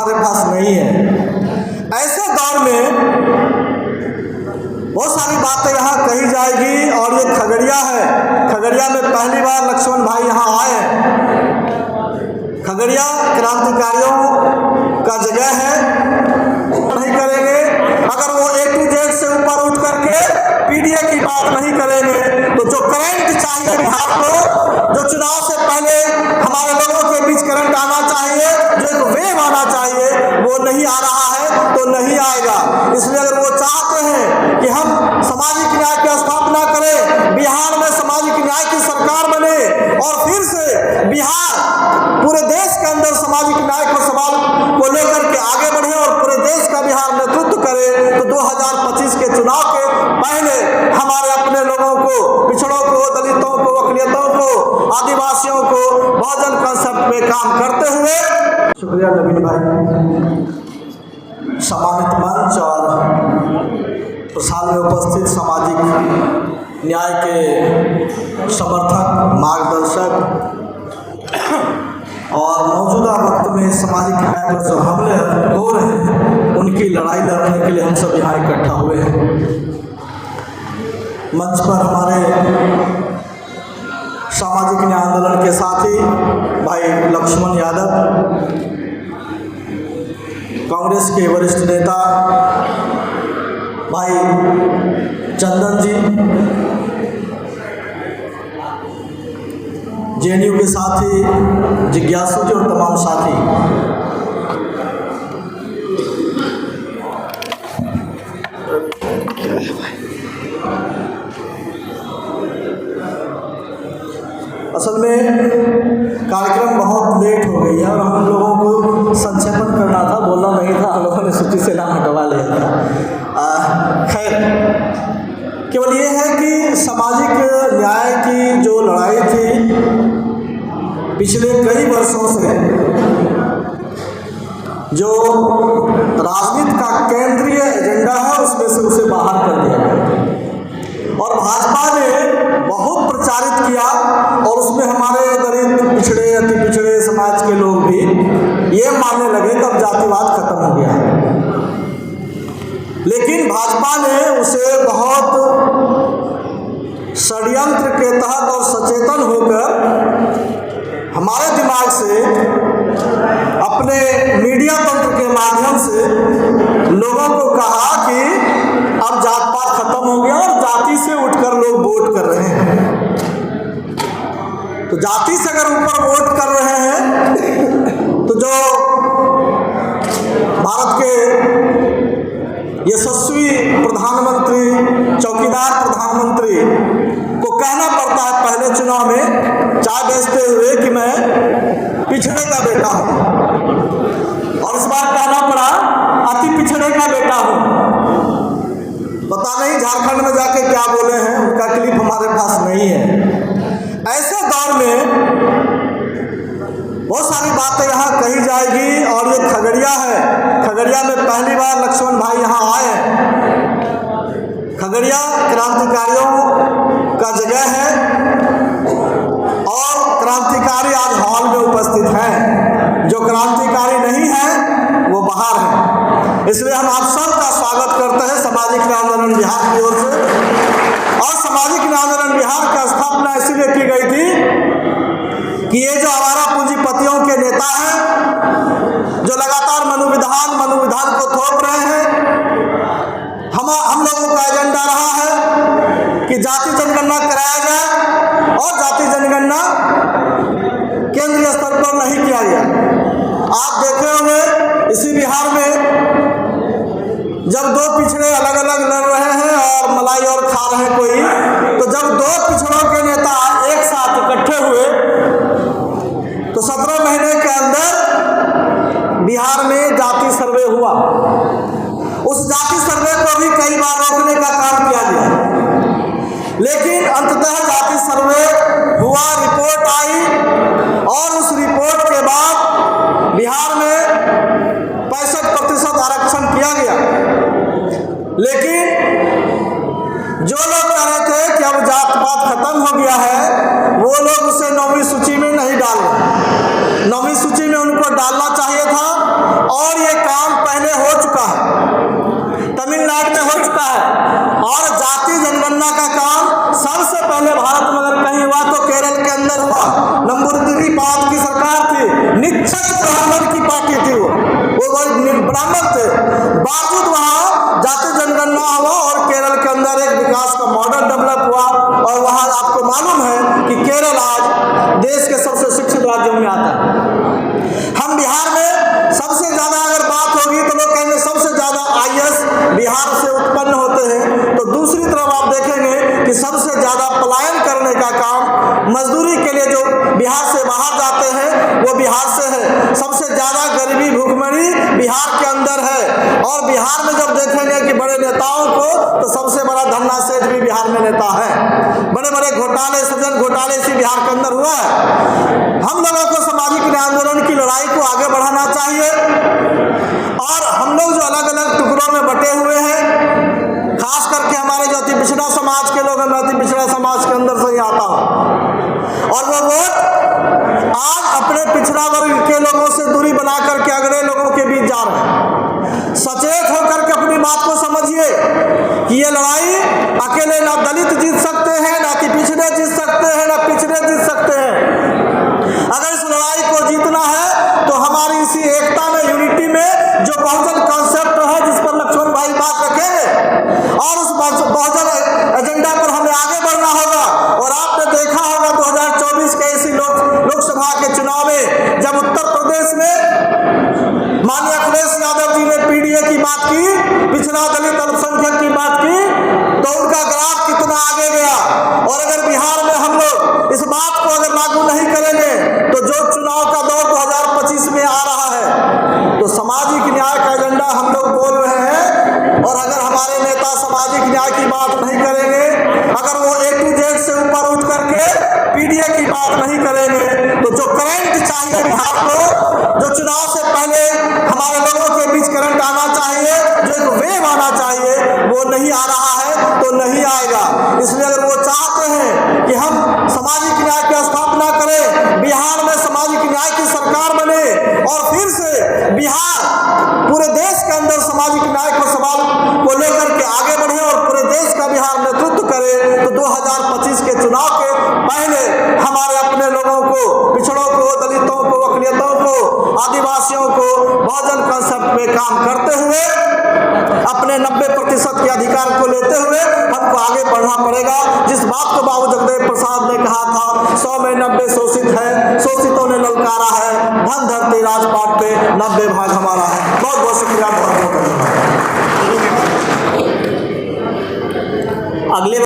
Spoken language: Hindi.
हमारे पास नहीं है। ऐसे दौर में बहुत सारी बातें यहाँ कही जाएगी और ये खगड़िया है। खगड़िया में पहली बार लक्ष्मण भाई यहाँ आए हैं। खगड़िया क्रांतिकारियों का जगह है। नहीं करेंगे अगर वो A to Z से ऊपर उठ करके PDA की बात नहीं करेंगे तो जो करंट चाहिए बिहार को, जो चुनाव से पहले हमारे लोगों के बीच करंट आना चाहिए, जो एक वेव आना चाहिए, वो नहीं आ रहा है तो नहीं आएगा। इसलिए अगर वो चाहते हैं कि हम सामाजिक न्याय की स्थापना करें, बिहार में सामाजिक न्याय की सरकार बने और फिर से बिहार पूरे देश के अंदर सामाजिक न्याय को सवाल को लेकर के आगे बढ़े और पूरे देश का बिहार नेतृत्व करे, तो 2025 के चुनाव के पहले हमारे अपने लोगों को, पिछड़ों को, दलितों को, अकलियतों को, आदिवासियों को बहुजन कंसेप्ट में काम करते हुए। शुक्रिया नवीन भाई। सम्मानित मंच और प्रसाद में उपस्थित सामाजिक न्याय के समर्थक, मार्गदर्शक और मौजूदा वक्त में सामाजिक न्याय पर जो हमले हो रहे हैं उनकी लड़ाई लड़ने के लिए हम सब यहाँ इकट्ठा हुए हैं। मंच पर हमारे सामाजिक न्याय आंदोलन के साथी भाई लक्ष्मण यादव, कांग्रेस के वरिष्ठ नेता भाई चंदन जी, JNU के साथी जिज्ञासु जी और तमाम साथी। असल में कार्यक्रम बहुत लेट हो गई है और हम लोगों को संक्षेपण करना था, बोलना नहीं था। हम लोगों ने सूची से नाम हटवा लिया था। खैर, केवल ये है कि सामाजिक न्याय की जो लड़ाई थी पिछले कई वर्षों से, जो राजनीति का केंद्रीय एजेंडा है उसमें से उसे बाहर कर दिया गया और भाजपा ने बहुत प्रचारित किया और उसमें हमारे दलित, पिछड़े, अति पिछड़े समाज के लोग भी ये मानने लगे कि अब जातिवाद खत्म हो गया है। लेकिन भाजपा ने उसे बहुत षड्यंत्र के तहत और सचेतन होकर हमारे दिमाग से, अपने मीडिया तंत्र के माध्यम से लोगों को कहा कि अब जात पात खत्म हो गया और जाति से उठकर लोग वोट कर रहे हैं। तो जाति से अगर ऊपर वोट कर रहे हैं तो जो भारत के यशस्वी प्रधानमंत्री, चौकीदार प्रधानमंत्री को कहना पड़ता है पहले चुनाव में चाय बेचते हुए कि मैं पिछड़े का बेटा हूं, और इस बार कहना पड़ा अति पिछड़े का बेटा हूं। पता नहीं झारखंड में जाके क्या बोले हैं, उनका क्लिप हमारे पास नहीं है। ऐसे दौर में बहुत सारी बातें यहाँ कही जाएगी और ये खगड़िया है। खगड़िया में पहली बार लक्ष्मण भाई यहाँ आए हैं। खगड़िया क्रांतिकारियों का जगह है और क्रांतिकारी आज हॉल में उपस्थित हैं। जो क्रांतिकारी नहीं है वो बाहर है। इसलिए हम आप सबका स्वागत करते हैं सामाजिक न्याय आंदोलन बिहार की ओर से। और सामाजिक न्याय आंदोलन बिहार की स्थापना इसलिए की गई थी कि ये जो आवारा पूंजीपतियों के नेता हैं, जो लगातार मनोविधान को थोप रहे हैं, हम लोगों का एजेंडा रहा है कि जाति जनगणना कराया जाए और जाति जनगणना केंद्रीय स्तर पर नहीं किया गया। आप देखे होंगे इसी बिहार में जब दो पिछड़े अलग अलग लड़ रहे हैं और मलाई और खा रहे कोई, तो जब दो पिछड़ों के नेता एक साथ इकट्ठे हुए तो 17 महीने के अंदर बिहार में जाति सर्वे हुआ। उस जाति सर्वे को भी कई बार रोकने का काम किया गया, लेकिन अंततः जाति सर्वे हुआ, रिपोर्ट आई और उस रिपोर्ट के बाद बिहार में 65% आरक्षण किया गया। लेकिन जो लोग कह रहे थे कि अब जात पात खत्म हो गया है, वो लोग उसे 9वीं सूची में नहीं डाल रहे। 9वीं सूची में उनको डालना चाहिए था और ये काम पहले हो चुका है, तमिलनाडु में हो चुका है। और जाति जनगणना का काम सबसे पहले भारत में अगर कहीं हुआ तो केरल के अंदर हुआ। नंबूदिरी पाद की सरकार थी, निश्चित ब्राह्मण की पार्टी थी, वो ब्राह्मण थे, बावजूद वहाँ जाति जनगणना हुआ और केरल के अंदर एक विकास का मॉडल डेवलप हुआ। और वहाँ आपको मालूम है कि केरल आज देश के सबसे शिक्षित राज्यों में आता है। हम बिहार में सबसे ज्यादा अगर बात होगी तो लोग कहेंगे सबसे ज्यादा IAS बिहार से उत्पन्न होते हैं, तो दूसरी तरफ आप देखेंगे कि सबसे ज्यादा पलायन करने का काम मजदूरी के लिए जो बिहार से बाहर जाते हैं वो बिहार से है। सबसे ज्यादा गरीबी भूखमरी बिहार के अंदर है। और बिहार में जब देखेंगे कि बड़े नेताओं को, तो सबसे बड़ा धन्ना सेठ भी बिहार में नेता है। बड़े बड़े घोटाले, सृजन घोटाले इसी बिहार के अंदर हुआ है। हम लोगों को सामाजिक न्याय आंदोलन की लड़ाई को आगे बढ़ाना चाहिए। और हम लोग जो अलग अलग टुकड़ों में बटे हुए हैं, खास करके हमारे जो अति पिछड़ा समाज के लोग हैं, मैं अति पिछड़ा समाज के अंदर से ही आता हूँ, और वो वोट आज अपने पिछड़ा वर्ग के लोगों से दूरी बना करके अगले लोगों के बीच जा रहे हैं। सचेत होकर के अपनी बात को समझिए कि ये लड़ाई अकेले ना दलित जीत सकते हैं, ना कि पिछड़े जीत सकते हैं, ना पिछड़े जीत सकते हैं। अगर इस लड़ाई को जीतना है तो हमारी इसी एकता में, यूनिटी में जो बहुजन कॉन्सेप्ट है जिस पर लक्ष्मण भाई बात रखेंगे, और उस बहुजन एजेंडा पर हमें आगे बढ़ना होगा। और आपने देखा होगा 2024 के इसी लोकसभा के चुनाव में जब उत्तर प्रदेश में माननीय अखिलेश यादव जी ने PDA की बात की, पिछड़ा दलित अल्पसंख्यक की बात की, तो उनका ग्राफ कितना आगे गया। और अगर बिहार में हम लोग इस बात को अगर लागू नहीं करेंगे तो जो चुनाव का दौर 2025 में आ रहा है, तो सामाजिक न्याय का एजेंडा हम लोग बोल रहे हैं, और अगर हमारे नेता सामाजिक न्याय की बात नहीं करेंगे, अगर वो A to Z से ऊपर उठ करके PDA की बात नहीं करेंगे, तो जो करंट चाहिए बिहार को, जो चुनाव से पहले हमारे लोगों के बीच करंट आना चाहिए, जो एक वेव आना चाहिए, वो नहीं आ रहा है तो नहीं आएगा। इसलिए अगर वो चाहते हैं कि हम सामाजिक न्याय की स्थापना करें, बिहार में सामाजिक न्याय की सरकार बने, और फिर से बिहार पूरे देश के अंदर सामाजिक न्याय को सवाल को लेकर के आगे बढ़े और पूरे देश का बिहार नेतृत्व करे, तो 2025 के चुनाव के पहले हमारे अपने लोगों को, पिछड़ों को, दलितों को, अकलियतों को, आदिवासियों को बहुजन कांसेप्ट में काम करते हुए अपने 90% के अधिकार को लेते हुए हमको आगे बढ़ना पड़ेगा। जिस बात को बाबू जगदेव प्रसाद ने कहा था, 100 में 90 शोषित है, शोषितों ने ललकारा है, धन धरती राजपाट पे 90 भाग हमारा है। बहुत बहुत शुक्रिया, बहुत बहुत धन्यवाद। अगले